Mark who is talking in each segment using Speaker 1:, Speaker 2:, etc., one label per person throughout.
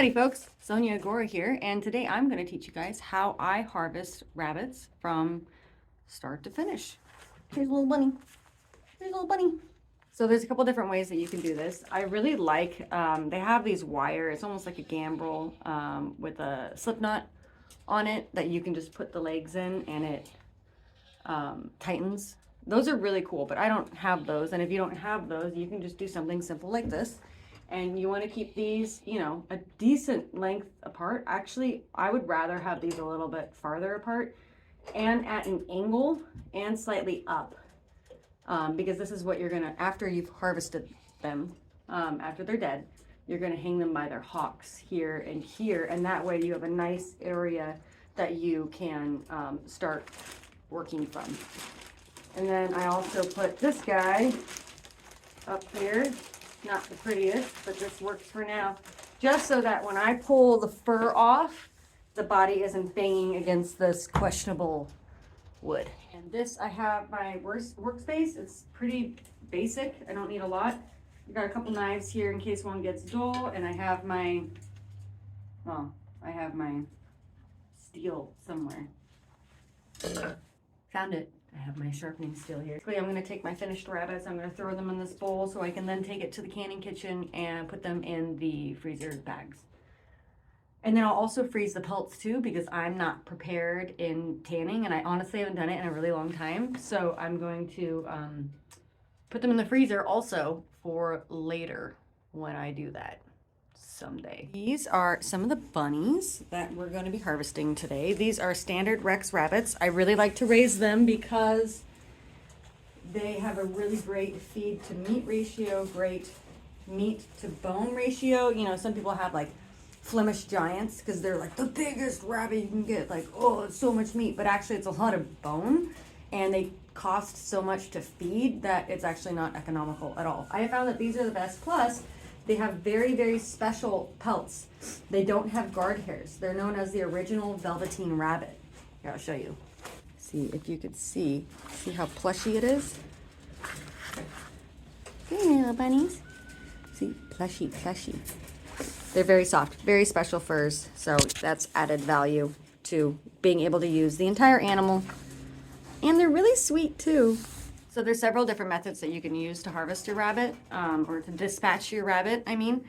Speaker 1: Howdy folks, Sonia Agora here, and today I'm going to teach you guys how I harvest rabbits from start to finish. Here's a little bunny. Here's a little bunny. So there's a couple different ways that you can do this. I really like, they have these wire, it's almost like a gambrel with a slip knot on it that you can just put the legs in and it tightens. Those are really cool, but I don't have those, and if you don't have those, you can just do something simple like this. And you want to keep these, you know, a decent length apart. Actually, I would rather have these a little bit farther apart and at an angle and slightly up, because this is what you're gonna, after you've harvested them, after they're dead, you're gonna hang them by their hocks here, and that way you have a nice area that you can start working from. And then I also put this guy up here. Not the prettiest, but this works for now. Just so that when I pull the fur off, the body isn't banging against this questionable wood. And this, I have my workspace. It's pretty basic. I don't need a lot. I got a couple knives here in case one gets dull, and I have my, well, I have my steel somewhere. Found it. I have my sharpening steel here. I'm going to take my finished rabbits, I'm going to throw them in this bowl so I can then take it to the canning kitchen and put them in the freezer bags. And then I'll also freeze the pelts too, because I'm not prepared in tanning, and I honestly haven't done it in a really long time. So I'm going to put them in the freezer also for later when I do that someday. These are some of the bunnies that we're going to be harvesting today. These are standard Rex rabbits. I really like to raise them because they have a really great feed to meat ratio, great meat to bone ratio. You know, some people have like Flemish giants because they're like the biggest rabbit you can get, like, oh, it's so much meat, but actually it's a lot of bone and they cost so much to feed that it's actually not economical at all. I have found that these are the best. Plus, they have very, very special pelts. They don't have guard hairs. They're known as the original velveteen rabbit. Here, I'll show you. See if you could see how plushy it is. Hey, little bunnies. See, plushy, plushy. They're very soft, very special furs. So that's added value to being able to use the entire animal. And they're really sweet too. So there's several different methods that you can use to harvest your rabbit, or to dispatch your rabbit, I mean.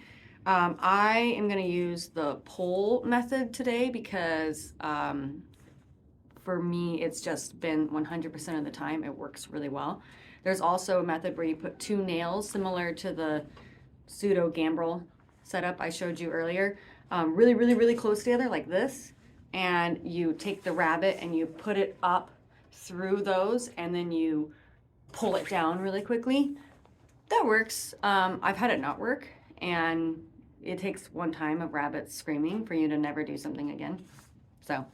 Speaker 1: I am going to use the pole method today because for me, it's just been 100% of the time. It works really well. There's also a method where you put two nails, similar to the pseudo gambrel setup I showed you earlier, really, really, really close together like this. And you take the rabbit and you put it up through those, and then you pull it down really quickly. That works. I've had it not work, and it takes one time of rabbits screaming for you to never do something again. So,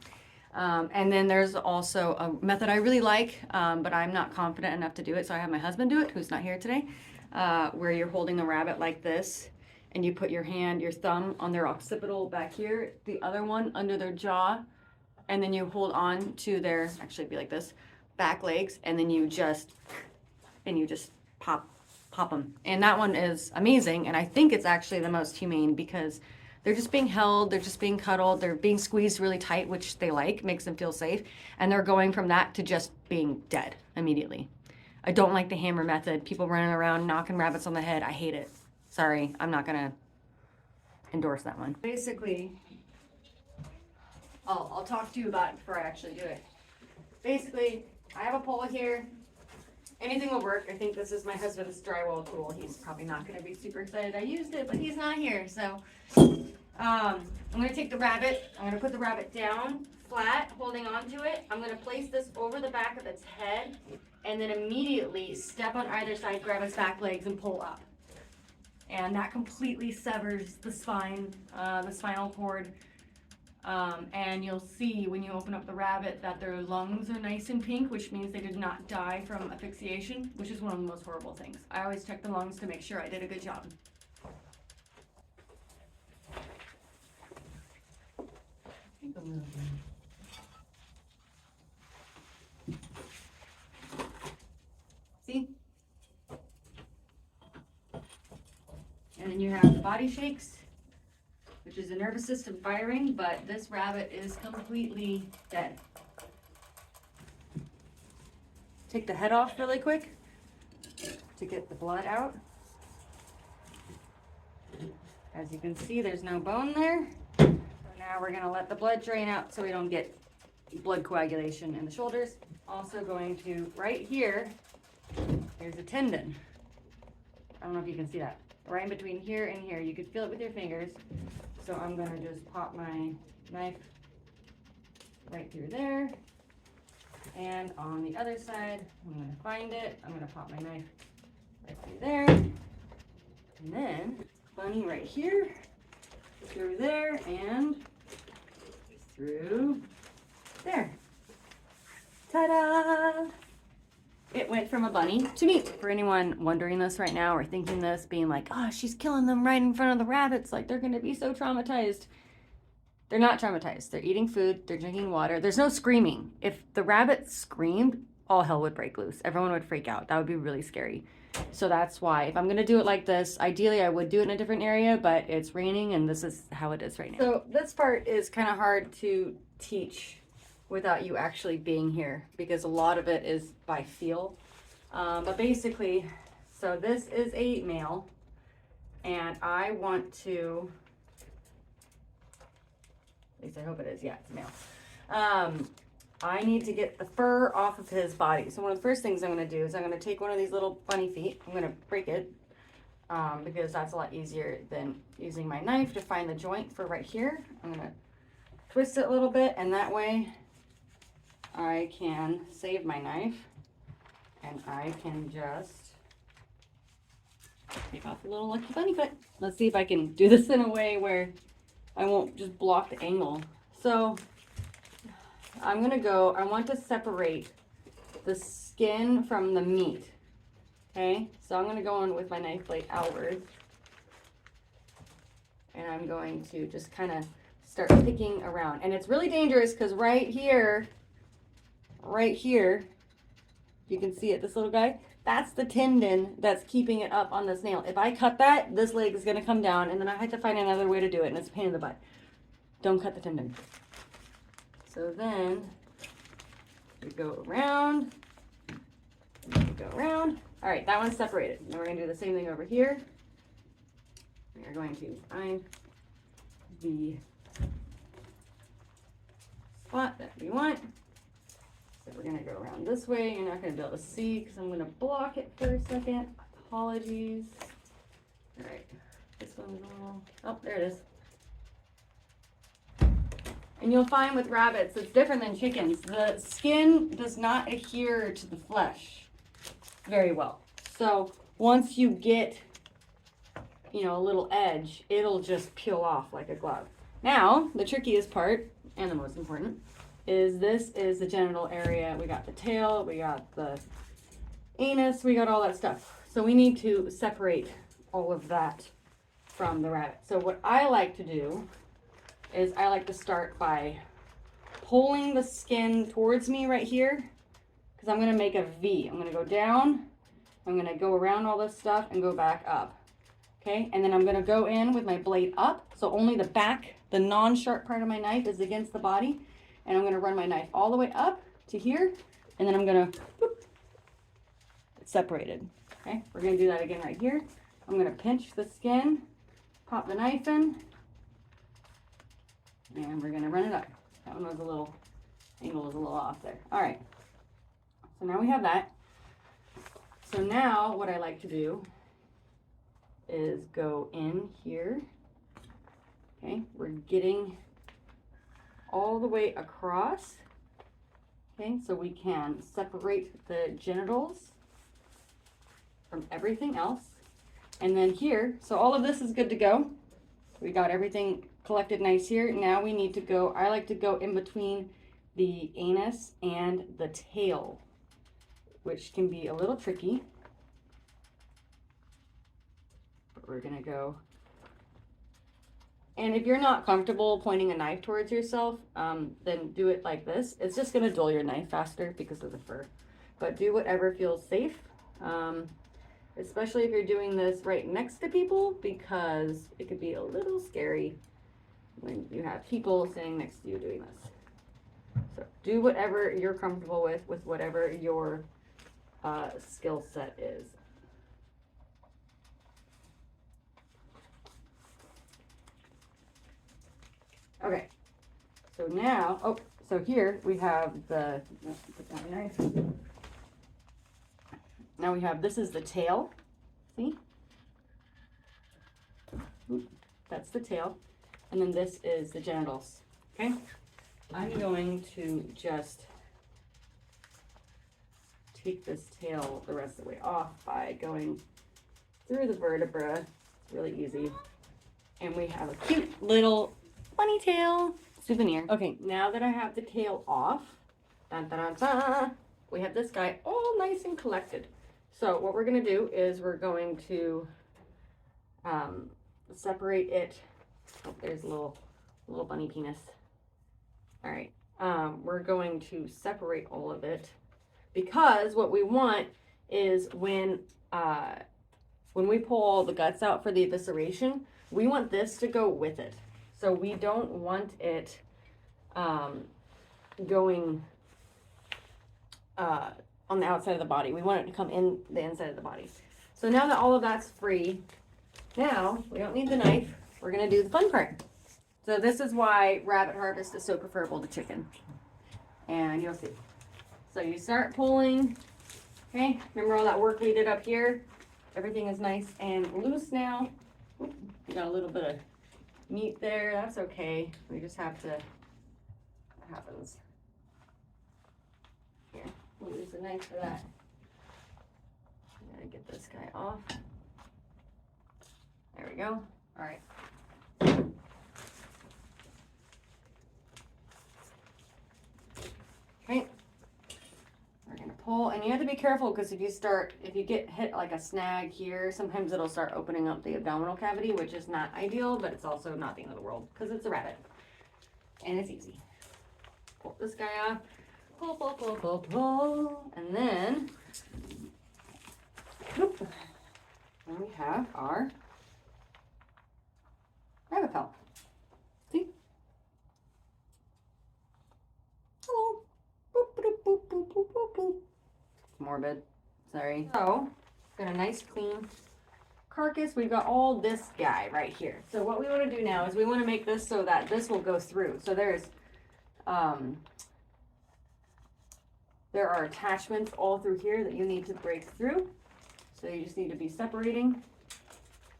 Speaker 1: and then there's also a method I really like, but I'm not confident enough to do it, so I have my husband do it, who's not here today, where you're holding the rabbit like this, and you put your thumb on their occipital back here, the other one under their jaw, and then you hold on to their, actually it'd be like this, back legs, and then you just pop them. And that one is amazing, and I think it's actually the most humane because they're just being held, they're just being cuddled, they're being squeezed really tight, which they like, makes them feel safe, and they're going from that to just being dead immediately. I don't like the hammer method, people running around knocking rabbits on the head. I hate it. Sorry, I'm not gonna endorse that one. Basically, I'll talk to you about it before I actually do it. Basically, I have a pole here. Anything will work. I think this is my husband's drywall tool. He's probably not going to be super excited I used it, but he's not here. So I'm going to take the rabbit. I'm going to put the rabbit down flat, holding on to it. I'm going to place this over the back of its head, and then immediately step on either side, grab its back legs, and pull up. And that completely severs the spine, the spinal cord. And you'll see when you open up the rabbit that their lungs are nice and pink, which means they did not die from asphyxiation, which is one of the most horrible things. I always check the lungs to make sure I did a good job. See? And then you have the body shakes, which is a nervous system firing, but this rabbit is completely dead. Take the head off really quick to get the blood out. As you can see, there's no bone there. So now we're gonna let the blood drain out so we don't get blood coagulation in the shoulders. Also going to, right here, there's a tendon. I don't know if you can see that. Right in between here and here. You can feel it with your fingers. So I'm gonna just pop my knife right through there. And on the other side, I'm gonna find it. I'm gonna pop my knife right through there. And then bunny right here, through there, and through there. Ta-da! It went from a bunny to meat. For anyone wondering this right now or thinking this, being like, oh, she's killing them right in front of the rabbits, like they're gonna be so traumatized. They're not traumatized. They're eating food, they're drinking water. There's no screaming. If the rabbit screamed, all hell would break loose. Everyone would freak out. That would be really scary. So that's why, if I'm gonna do it like this, ideally I would do it in a different area, but it's raining and this is how it is right now. So this part is kind of hard to teach without you actually being here because a lot of it is by feel. But basically, so this is a male and I want to, at least I hope it is, yeah, it's a male. I need to get the fur off of his body. So one of the first things I'm gonna do is I'm gonna take one of these little bunny feet. I'm gonna break it because that's a lot easier than using my knife to find the joint for right here. I'm gonna twist it a little bit and that way I can save my knife and I can just take off a little lucky bunny foot. Let's see if I can do this in a way where I won't just block the angle. So I'm gonna go, I want to separate the skin from the meat. Okay, so I'm gonna go in with my knife blade outward. And I'm going to just kind of start picking around. And it's really dangerous because right here, you can see it, this little guy, that's the tendon that's keeping it up on this nail. If I cut that, this leg is gonna come down and then I have to find another way to do it and it's a pain in the butt. Don't cut the tendon. So then we go around, we go around. All right, that one's separated. Now we're gonna do the same thing over here. We are going to find the spot that we want. So we're gonna go around this way. You're not gonna be able to see because I'm gonna block it for a second. Apologies. All right, this one's a little, oh, there it is. And you'll find with rabbits, it's different than chickens. The skin does not adhere to the flesh very well. So once you get, you know, a little edge, it'll just peel off like a glove. Now, the trickiest part, and the most important, is this is the genital area. We got the tail, we got the anus, we got all that stuff. So we need to separate all of that from the rabbit. So what I like to do is I like to start by pulling the skin towards me right here because I'm going to make a V. I'm going to go down, I'm going to go around all this stuff and go back up. Okay, and then I'm going to go in with my blade up, so only the back, the non-sharp part of my knife is against the body, and I'm going to run my knife all the way up to here, and then I'm going to, whoop, it's separated. Okay, we're going to do that again right here. I'm going to pinch the skin, pop the knife in, and we're gonna run it up. That one was a little, angle was a little off there. All right, so now we have that. So now what I like to do is go in here. Okay, we're getting all the way across. Okay, so we can separate the genitals from everything else. And then here, so all of this is good to go. We got everything collected nice here. Now we need to go, I like to go in between the anus and the tail, which can be a little tricky. But we're gonna go. And if you're not comfortable pointing a knife towards yourself, then do it like this. It's just gonna dull your knife faster because of the fur. But do whatever feels safe. Especially if you're doing this right next to people because it could be a little scary when you have people sitting next to you doing this. So do whatever you're comfortable with whatever your skill set is. Okay, so now, oh, so here we have the, put that knife. Now we have, this is the tail, see? That's the tail. And then this is the genitals, okay? I'm going to just take this tail the rest of the way off by going through the vertebra. It's really easy. And we have a cute little bunny tail souvenir. Okay, now that I have the tail off, dun, dun, dun, dun, we have this guy all nice and collected. So what we're gonna do is we're going to separate it. Oh, there's a little bunny penis. All right, we're going to separate all of it because what we want is when we pull all the guts out for the evisceration, we want this to go with it. So we don't want it going on the outside of the body. We want it to come in the inside of the body. So now that all of that's free, now we don't need the knife. We're gonna do the fun part. So this is why rabbit harvest is so preferable to chicken. And you'll see. So you start pulling, okay? Remember all that work we did up here? Everything is nice and loose now. Oop, you got a little bit of meat there, that's okay. We just have to, what happens? Here, we'll use the knife for that. I'm gonna get this guy off. There we go, all right. Okay, we're gonna pull, and you have to be careful because if you get hit like a snag here, sometimes it'll start opening up the abdominal cavity, which is not ideal, but it's also not the end of the world because it's a rabbit. And it's easy. Pull this guy off, pull, pull, pull, pull, pull, and then, whoop, and we have our rabbit pelt. See? Hello. Boop, boop, boop, boop, boop, boop, boop. Morbid. Sorry. So, got a nice clean carcass. We've got all this guy right here. So what we want to do now is we want to make this so that this will go through. So there are attachments all through here that you need to break through. So you just need to be separating.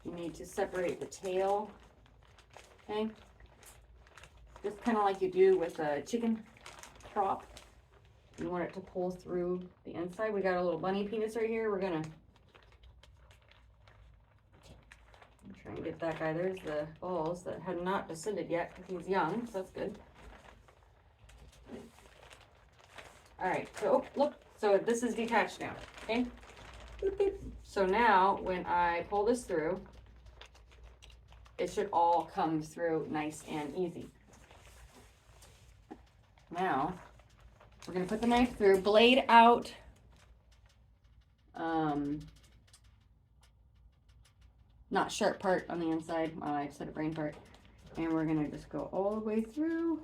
Speaker 1: You need to separate the tail. Okay. Just kind of like you do with a chicken prop. You want it to pull through the inside. We got a little bunny penis right here. We're gonna try and get that guy. There's the balls that had not descended yet because he's young, so that's good. All right, so look, so this is detached now, okay? So now when I pull this through, it should all come through nice and easy. Now, we're gonna put the knife through, blade out, not sharp part on the inside, I said a brain part, and we're gonna just go all the way through,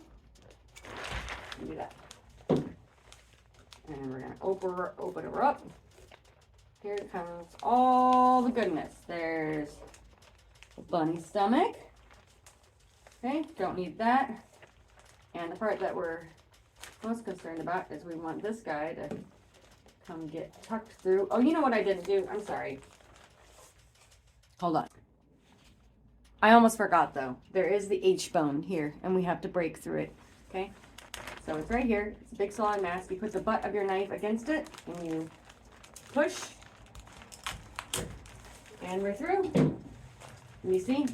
Speaker 1: do that. And we're gonna open her up. Here comes all the goodness. There's the bunny stomach. Okay, don't need that. And the part that we're most concerned about is we want this guy to come get tucked through. Oh, you know what I didn't do? I'm sorry. Hold on. I almost forgot though. There is the H bone here and we have to break through it. Okay, so it's right here. It's a big solid mass. You put the butt of your knife against it and you push. And we're through. You see?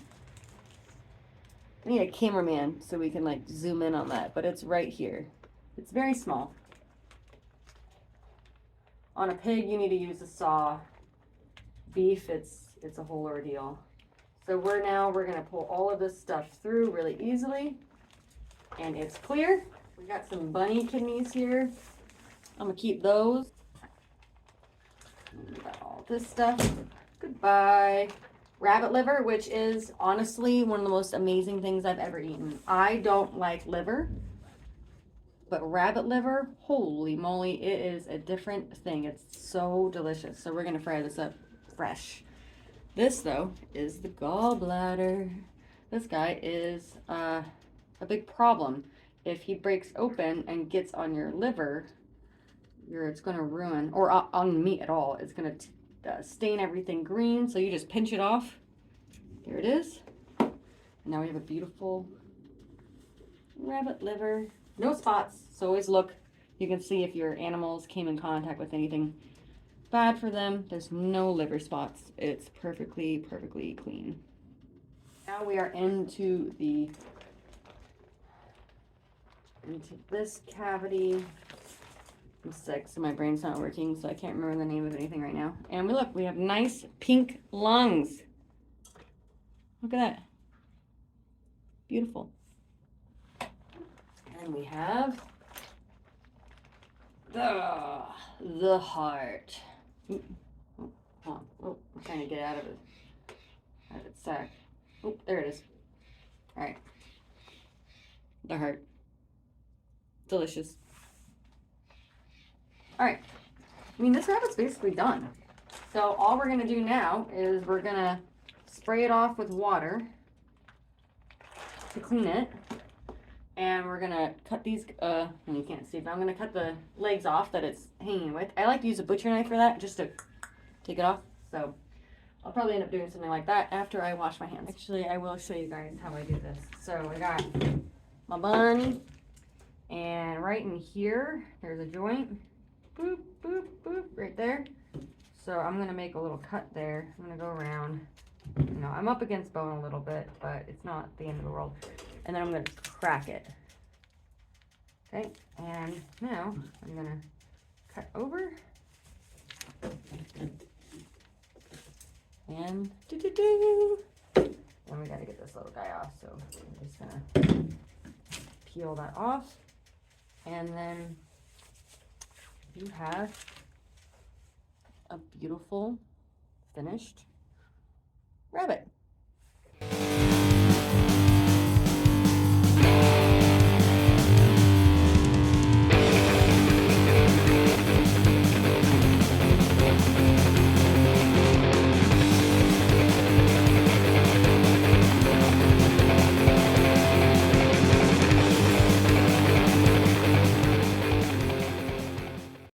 Speaker 1: I need a cameraman so we can like zoom in on that, but it's right here. It's very small. On a pig, you need to use a saw. Beef, it's a whole ordeal. So we're gonna pull all of this stuff through really easily, and it's clear. We got some bunny kidneys here. I'm gonna keep those. We got all this stuff. Goodbye. rabbit liver, which is honestly one of the most amazing things I've ever eaten. I don't like liver, but rabbit liver, holy moly, it is a different thing. It's so delicious. So we're gonna fry this up fresh. This though is the gallbladder. This guy is a big problem. If he breaks open and gets on your liver, it's gonna ruin, or on meat at all, it's gonna stain everything green. So you just pinch it off. There it is. And now we have a beautiful rabbit liver. No spots, so always look. You can see if your animals came in contact with anything bad for them. There's no liver spots. It's perfectly, perfectly clean. Now we are into this cavity. I'm sick, so my brain's not working, so I can't remember the name of anything right now. And we have nice pink lungs. Look at that. Beautiful. And we have the heart. Ooh, oh, hold on. Oh, I'm trying to get out of its sack. Oh, there it is. All right. The heart. Delicious. All right. I mean, this rabbit's basically done. So all we're gonna do now is we're gonna spray it off with water to clean it. And we're gonna cut these, and you can't see, but I'm gonna cut the legs off that it's hanging with. I like to use a butcher knife for that, just to take it off. So I'll probably end up doing something like that after I wash my hands. Actually, I will show you guys how I do this. So I got my bunny, and right in here, there's a joint. Boop, boop, boop, right there. So I'm gonna make a little cut there. I'm gonna go around. You know, I'm up against bone a little bit, but it's not the end of the world. And then I'm going to crack it. Okay, and now I'm going to cut over. And then we got to get this little guy off. So I'm just going to peel that off. And then you have a beautiful finished rabbit.